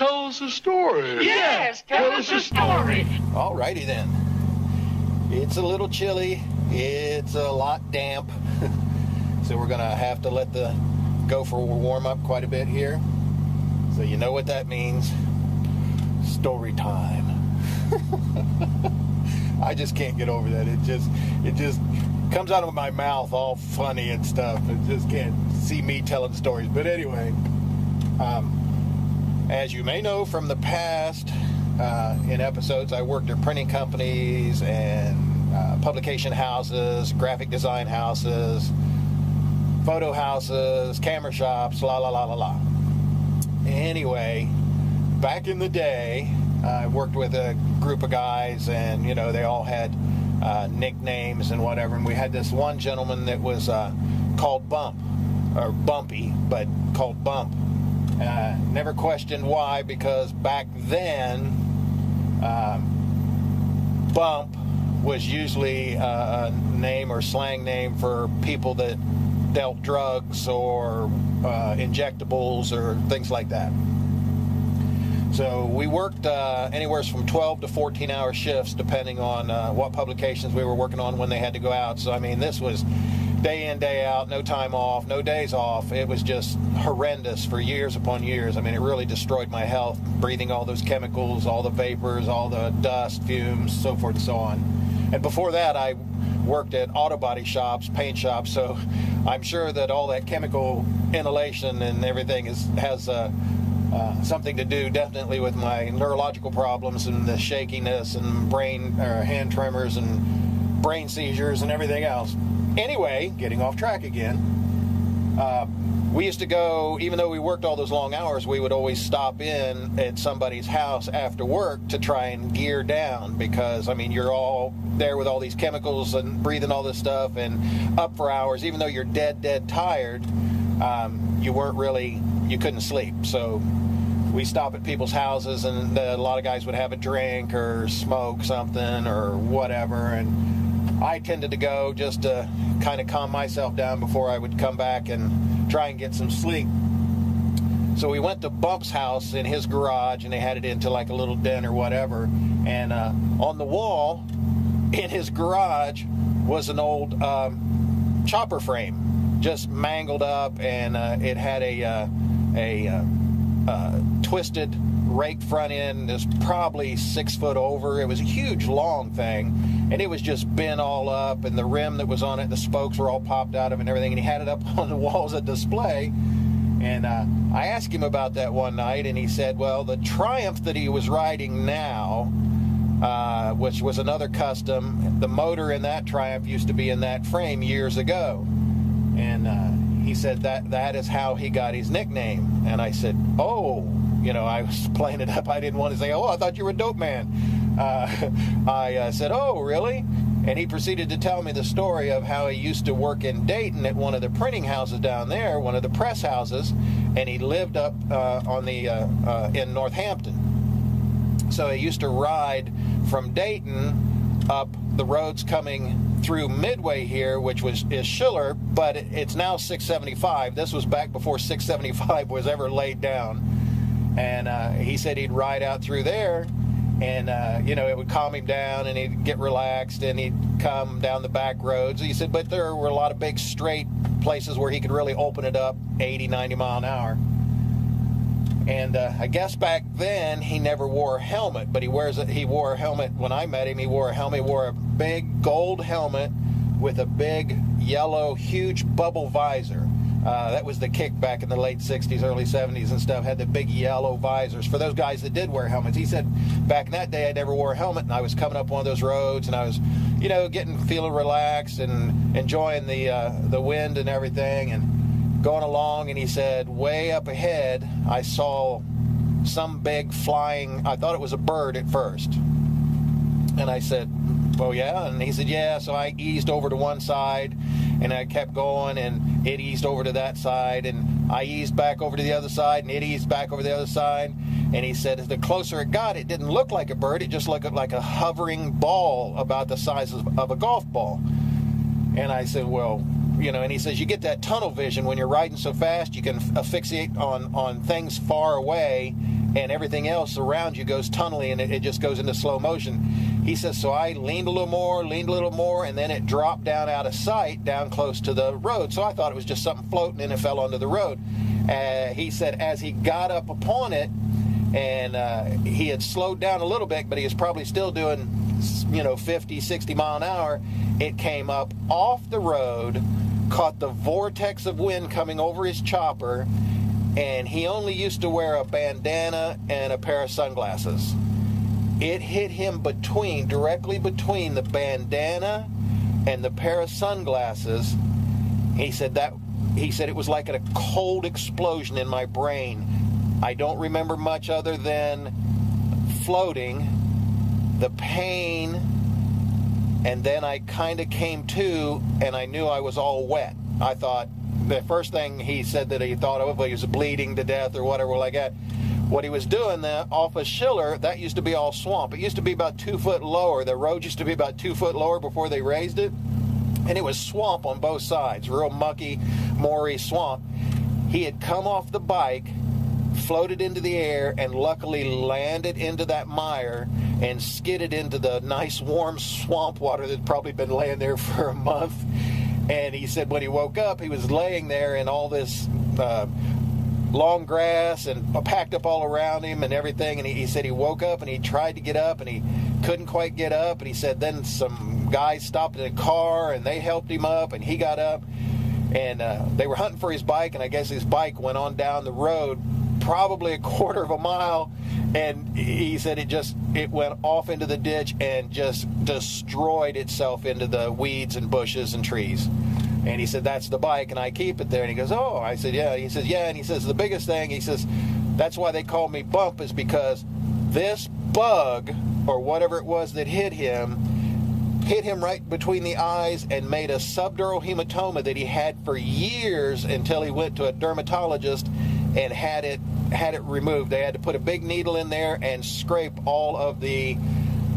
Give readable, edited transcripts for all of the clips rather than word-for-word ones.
tell us a story. Yes, tell us a story. Alrighty then. It's a little chilly. It's a lot damp. So we're going to have to let the gopher warm up quite a bit here. So you know what that means. Story time. I just can't get over that. It just comes out of my mouth all funny and stuff. I just can't see me telling stories. But anyway, as you may know from the past, in episodes, I worked at printing companies and publication houses, graphic design houses, photo houses, camera shops, la la la la la. Anyway, back in the day, I worked with a group of guys, and you know, they all had nicknames and whatever. And we had this one gentleman that was called Bump, or Bumpy, but called Bump. Never questioned why, because back then, Bump was usually a name or slang name for people that dealt drugs or injectables or things like that. So we worked anywhere from 12 to 14-hour shifts, depending on what publications we were working on when they had to go out. So, I mean, this was day in, day out, no time off, no days off. It was just horrendous for years upon years. I mean, it really destroyed my health, breathing all those chemicals, all the vapors, all the dust, fumes, so forth and so on. And before that, I worked at auto body shops, paint shops, so I'm sure that all that chemical inhalation and everything has something to do definitely with my neurological problems and the shakiness and brain or hand tremors and brain seizures and everything else. Anyway, getting off track again, we used to go, even though we worked all those long hours, we would always stop in at somebody's house after work to try and gear down, because I mean, you're all there with all these chemicals and breathing all this stuff and up for hours. Even though you're dead tired, you couldn't sleep. So we stop at people's houses, and a lot of guys would have a drink or smoke something or whatever, and I tended to go just to kind of calm myself down before I would come back and try and get some sleep. So we went to Bump's house in his garage, and they had it into like a little den or whatever, and on the wall in his garage was an old chopper frame, just mangled up, and it had a twisted rake front end. It was probably 6 foot over. It was a huge long thing, and it was just bent all up, and the rim that was on it, the spokes were all popped out of it and everything, and he had it up on the wall as a display. And I asked him about that one night, and he said, well, the Triumph that he was riding now, which was another custom, the motor in that Triumph used to be in that frame years ago. And he said that is how he got his nickname. And I said, oh, you know, I was playing it up. I didn't want to say, oh, I thought you were a dope man. I said, oh, really? And he proceeded to tell me the story of how he used to work in Dayton at one of the printing houses down there, one of the press houses, and he lived up in Northampton. So he used to ride from Dayton up the roads coming through Midway here, which is Schiller, but it's now 675. This was back before 675 was ever laid down. And he said he'd ride out through there, and you know, it would calm him down, and he'd get relaxed, and he'd come down the back roads. He said, but there were a lot of big straight places where he could really open it up 80, 90 mile an hour. And I guess back then he never wore a helmet, but he wore a helmet when I met him. He wore a big gold helmet with a big yellow, huge bubble visor. That was the kick back in the late 60s, early 70s and stuff, had the big yellow visors for those guys that did wear helmets. He said, back in that day, I never wore a helmet, and I was coming up one of those roads, and I was, you know, feeling relaxed and enjoying the wind and everything, and going along. And he said, way up ahead, I saw some big flying, I thought it was a bird at first. And I said, oh yeah? And he said, yeah. So I eased over to one side, and I kept going, and it eased over to that side, and I eased back over to the other side, and it eased back over to the other side. And he said, the closer it got, it didn't look like a bird, it just looked like a hovering ball about the size of a golf ball. And I said, well, you know, and he says, you get that tunnel vision when you're riding so fast, you can asphyxiate on things far away, and everything else around you goes tunnely, and it just goes into slow motion. He says, so I leaned a little more, and then it dropped down out of sight, down close to the road. So I thought it was just something floating, and it fell onto the road. He said as he got up upon it, and he had slowed down a little bit, but he was probably still doing, 50, 60 mile an hour. It came up off the road, caught the vortex of wind coming over his chopper, and he only used to wear a bandana and a pair of sunglasses. It hit him directly between the bandana and the pair of sunglasses. He said it was like a cold explosion in my brain. I don't remember much other than floating, the pain, and then I kind of came to, and I knew I was all wet. I thought, the first thing he said that he thought of, he was bleeding to death or whatever like that. What he was doing there off of Schiller, that used to be all swamp. It used to be about 2 foot lower. The road used to be about 2 foot lower before they raised it. And it was swamp on both sides, real mucky, moory swamp. He had come off the bike, floated into the air, and luckily landed into that mire and skidded into the nice warm swamp water that had probably been laying there for a month. And he said when he woke up, he was laying there in all this long grass and packed up all around him and everything. And he said he woke up and he tried to get up and he couldn't quite get up. And he said then some guys stopped in a car and they helped him up and he got up. And they were hunting for his bike, and I guess his bike went on down the road probably a quarter of a mile, and he said it went off into the ditch and just destroyed itself into the weeds and bushes and trees. And he said, that's the bike, and I keep it there. And he goes, oh. I said, yeah. He says, yeah. And he says, the biggest thing, he says, that's why they call me Bump, is because this bug, or whatever it was that hit him right between the eyes and made a subdural hematoma that he had for years until he went to a dermatologist and had it removed. They had to put a big needle in there and scrape all of the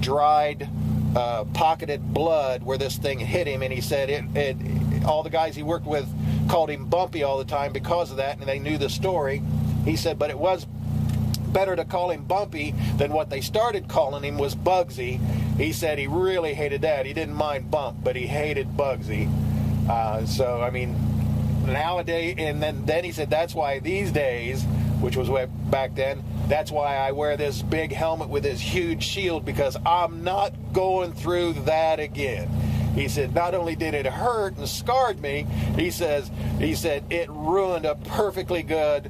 dried, pocketed blood where this thing hit him. And he said all the guys he worked with called him Bumpy all the time because of that, and they knew the story. He said, but it was better to call him Bumpy than what they started calling him was Bugsy. He said he really hated that. He didn't mind Bump, but he hated Bugsy. So, I mean, nowadays, and then he said that's why these days, which was way back then, that's why I wear this big helmet with this huge shield, because I'm not going through that again. He said not only did it hurt and scarred me, he said it ruined a perfectly good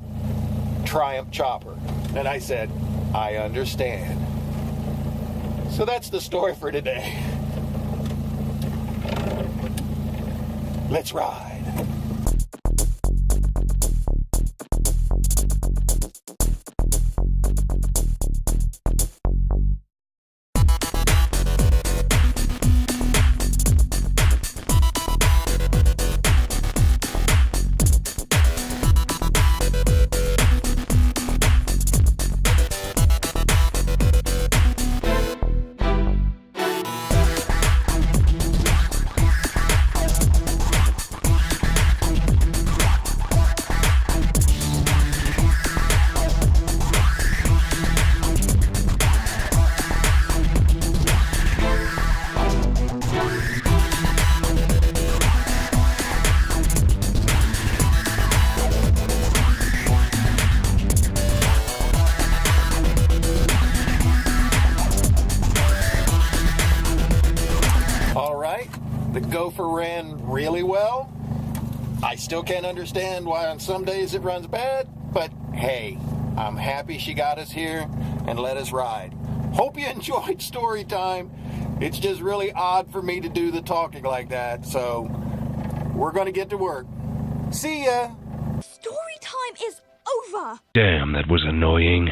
Triumph chopper. And I said, I understand. So that's the story for today. Let's ride. The Gopher ran really well. I still can't understand why on some days it runs bad, but hey, I'm happy she got us here and let us ride. Hope you enjoyed story time. It's just really odd for me to do the talking like that, so we're going to get to work. See ya! Story time is over! Damn, that was annoying.